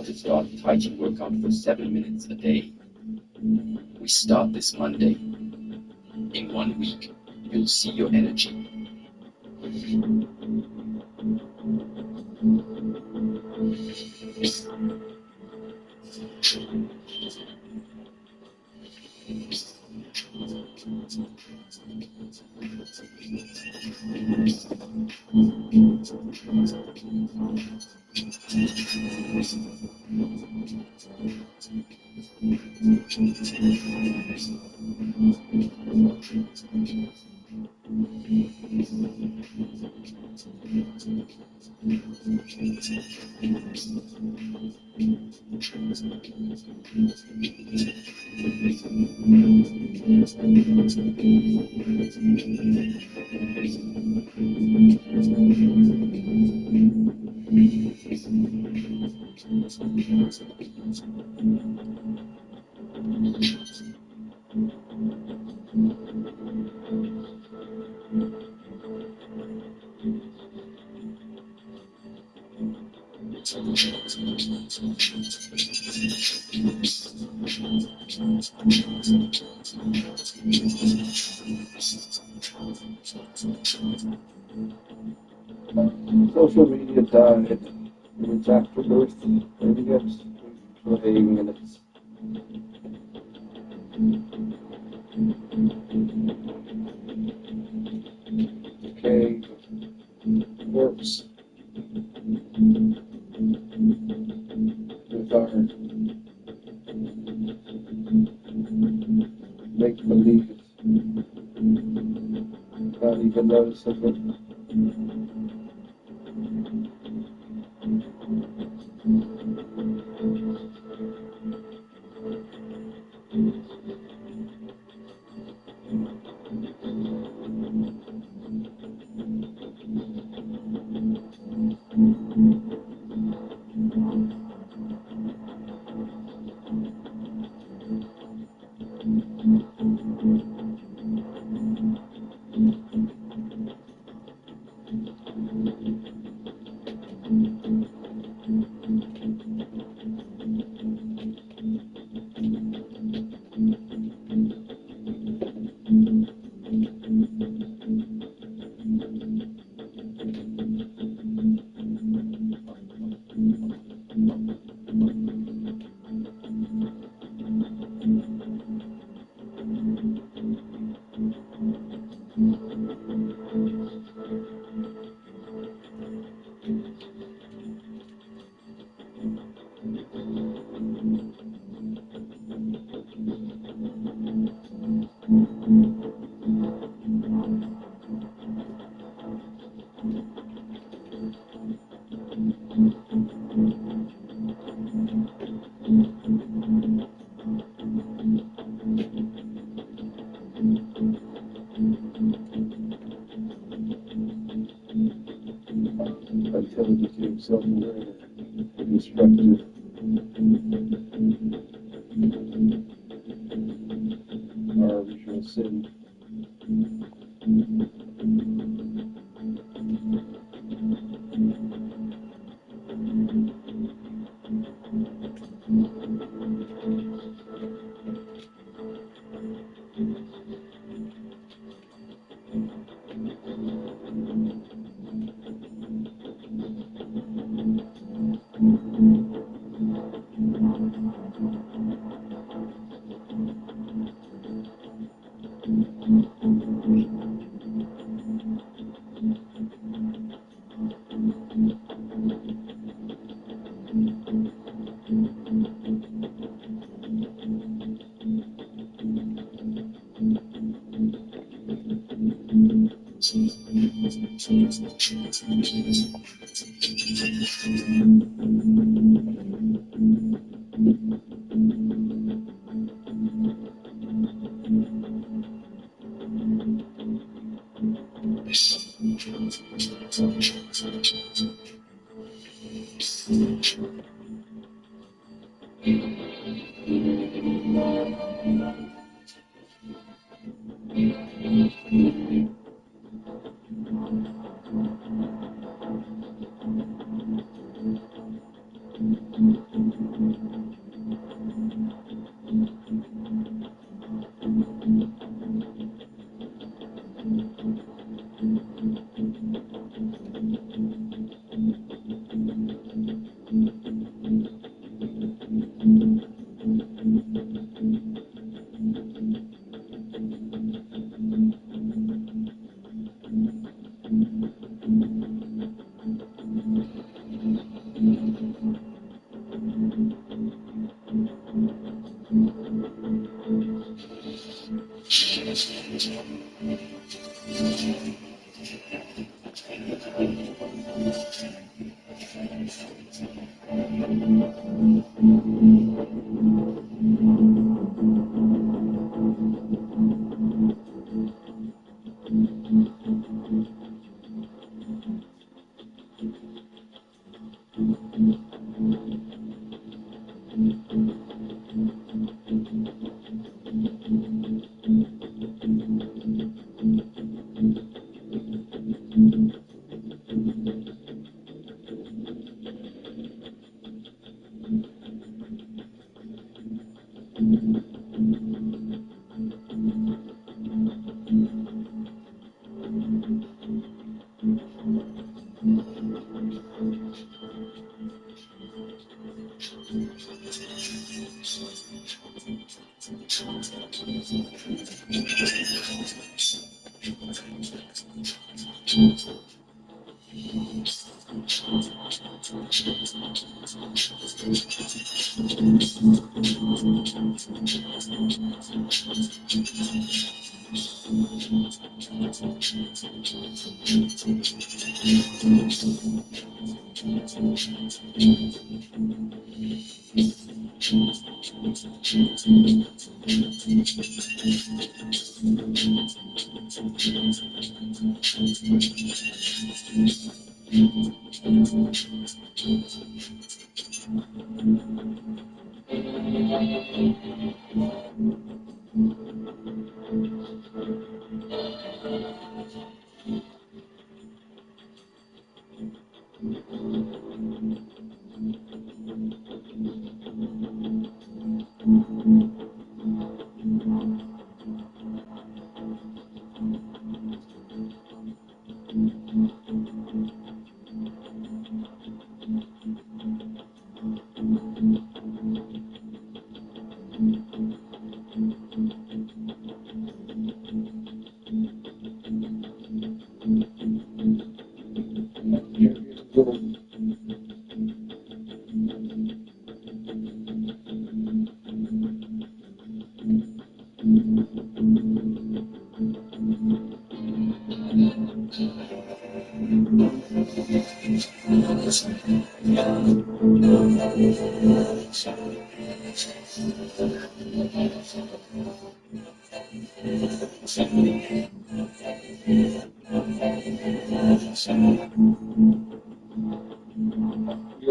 to start Tai Chi workout for 7 minutes a day. We start this Monday. In 1 week, you'll see your energy. Social media died in its afterbirth, and yet playing in its decay corpse with our make-believe, not even noticeable. Until it became self-aware and destructive. Our original sin. You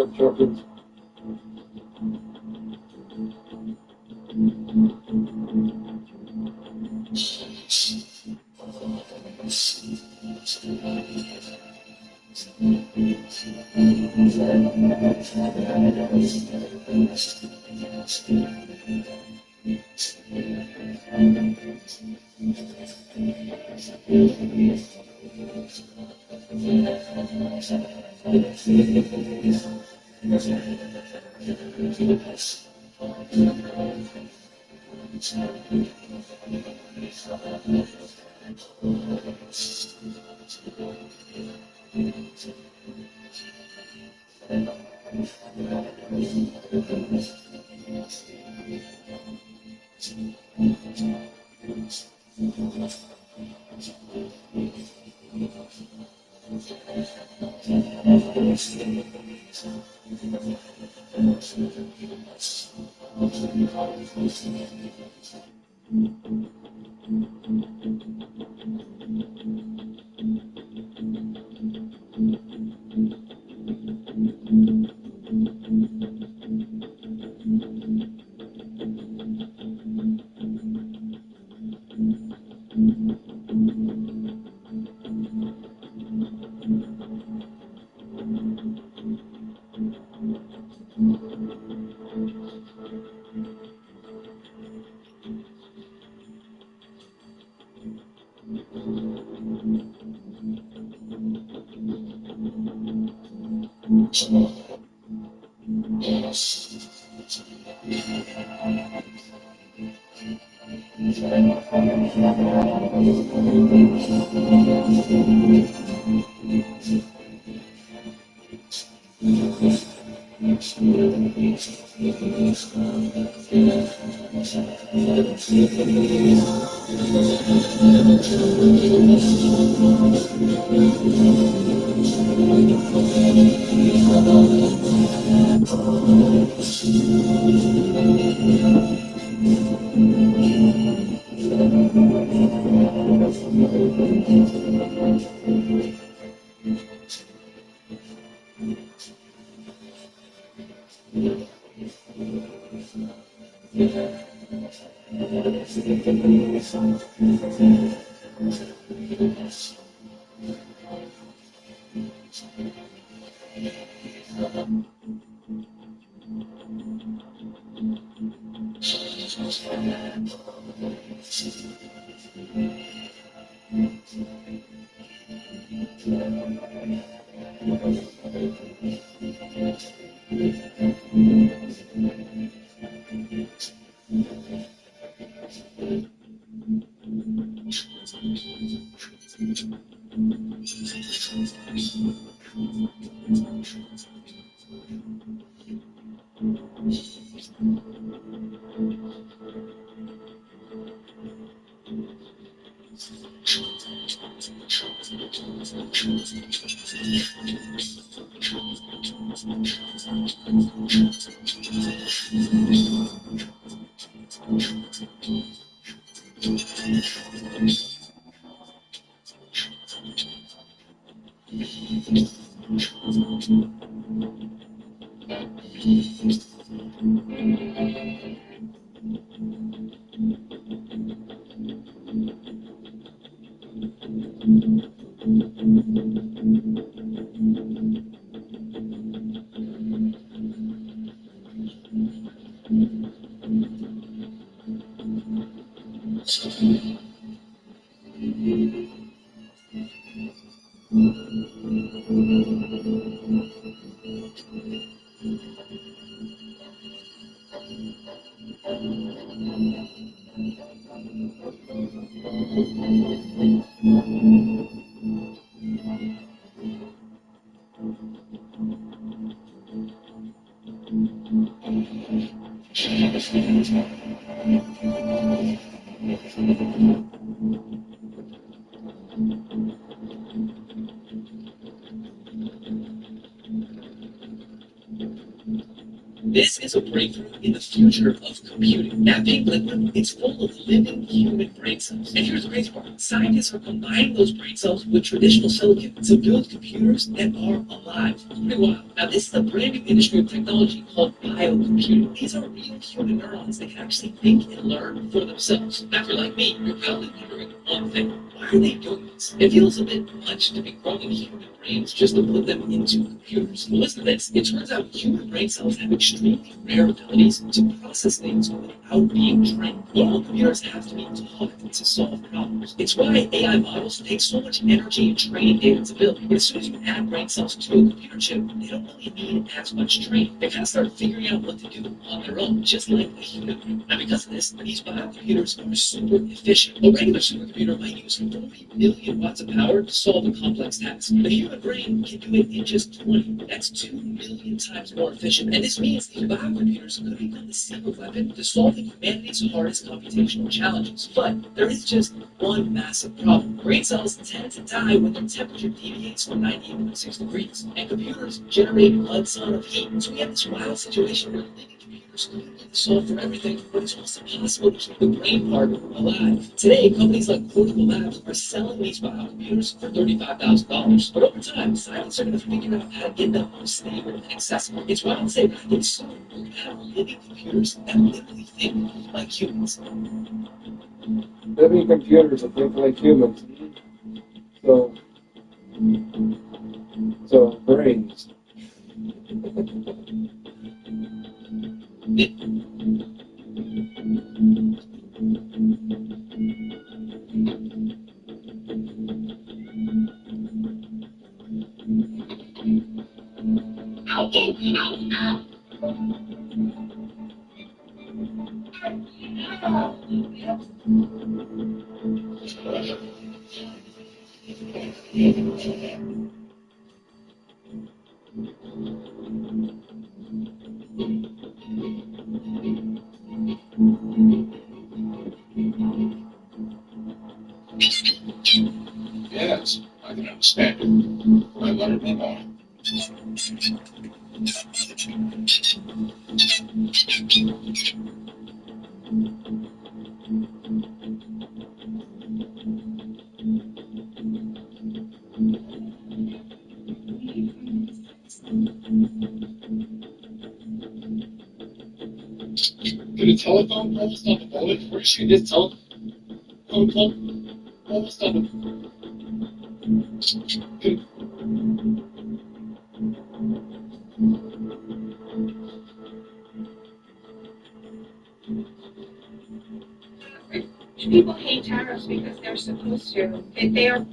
got chocolate. This is a breakthrough in the future of computing. That big liquid, it's full of living human brain cells. And here's the crazy part. Scientists are combining those brain cells with traditional silicon to build computers that are alive. It's pretty wild. Now, this is a brand new industry of technology called biocomputing. These are real human neurons that can actually think and learn for themselves. Now, if you're like me, you're probably wondering one thing. Why are they doing this? It feels a bit much to be growing human brains just to put them into computers. Well, listen to this. It turns out human brain cells have extremely rare abilities to process things without being trained. Normal computers have to be taught to solve problems. It's why AI models take so much energy and training data to build. But as soon as you add brain cells to a computer chip, they don't really need as much training. They kind of start figuring out what to do on their own, just like a human brain. Now, because of this, these biocomputers are super efficient. A regular supercomputer might use 40 million watts of power to solve a complex task. The human brain can do it in just 20. That's 2 million times more efficient. And this means these biocomputers could become the secret weapon to solving humanity's hardest computational challenges. But there is just one massive problem. Brain cells tend to die when their temperature deviates from 98.6 degrees. And computers generate a ton of heat. So we have this wild situation where living computers could be the solve for everything, but it's also possible to keep the brain part alive. Today, companies like Cortical Labs are selling these biocomputers for $35,000. But over time, scientists are going to figure out how to get them more stable and accessible. It's wild to say, but I think soon we're going to have living computers that literally think like humans. Living computers that think like humans. So brains. Yes, I can understand it. I learned me more. Did a telephone pole stop a bullet before you shoot this telephone pole stop a... People hate tariffs because they're supposed to. They are.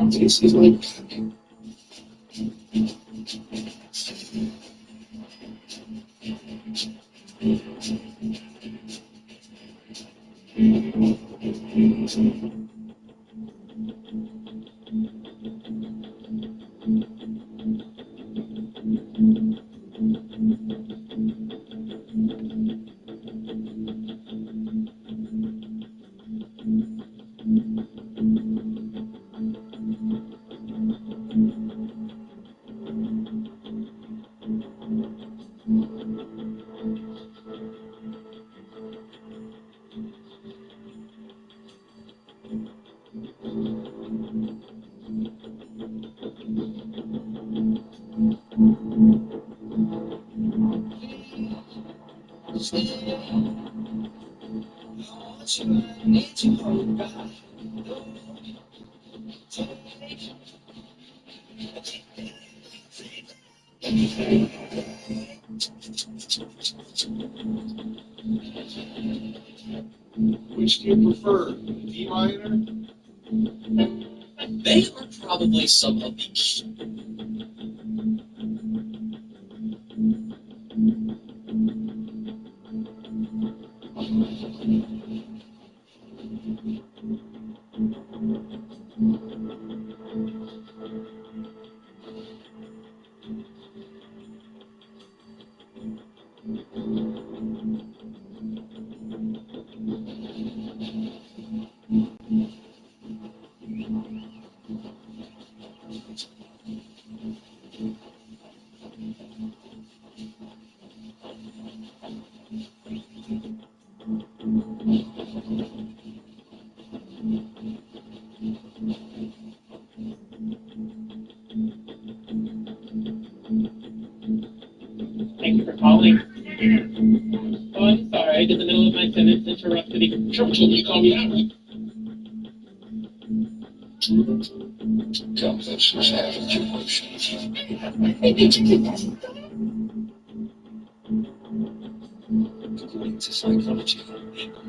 This is like... Which do you prefer, D-liner? They are probably some of the Thank you for calling. Oh, I'm sorry. I did the middle of my sentence interrupted. Sure, would you want me to call me out? Conversations having two emotions. According to psychology, people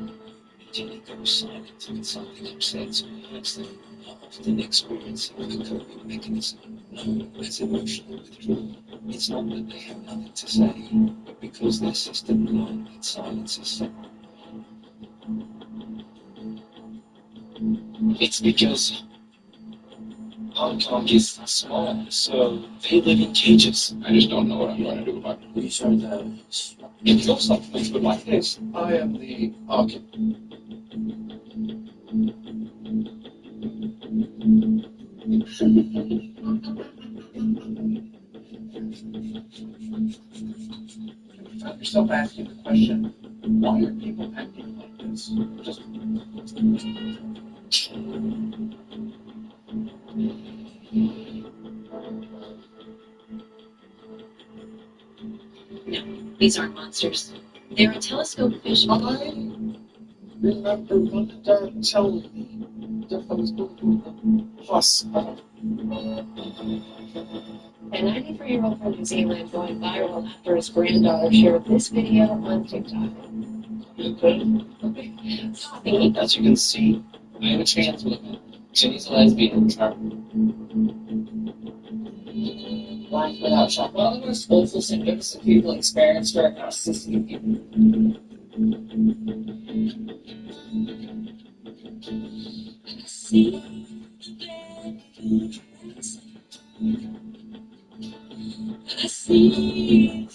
immediately go silent when something upsets or hurts them are often experiencing a coping mechanism known as emotional withdrawal. It's not that they have nothing to say, but because their system learned that silence is safe. It's because Hong Kong is small, so they live in cages. I just don't know what I'm going to do about it. You sure does. If you're something good like this, I am the architect. You found yourself asking the question, why are people acting like this? Just No, these aren't monsters. They're a telescope fish. I remember one dad telling me that I was going to the hospital. A 93-year-old from New Zealand going viral after his granddaughter shared this video on TikTok. As you can see, I am a trans woman. She's a lesbian. Life without shock. One of the most awful symptoms that people experience during narcissistic people. I see I see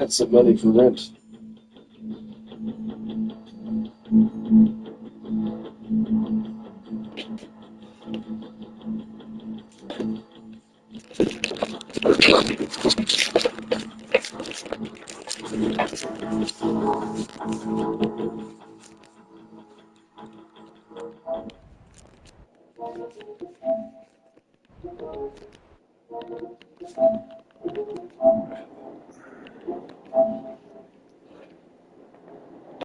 got some money for rent.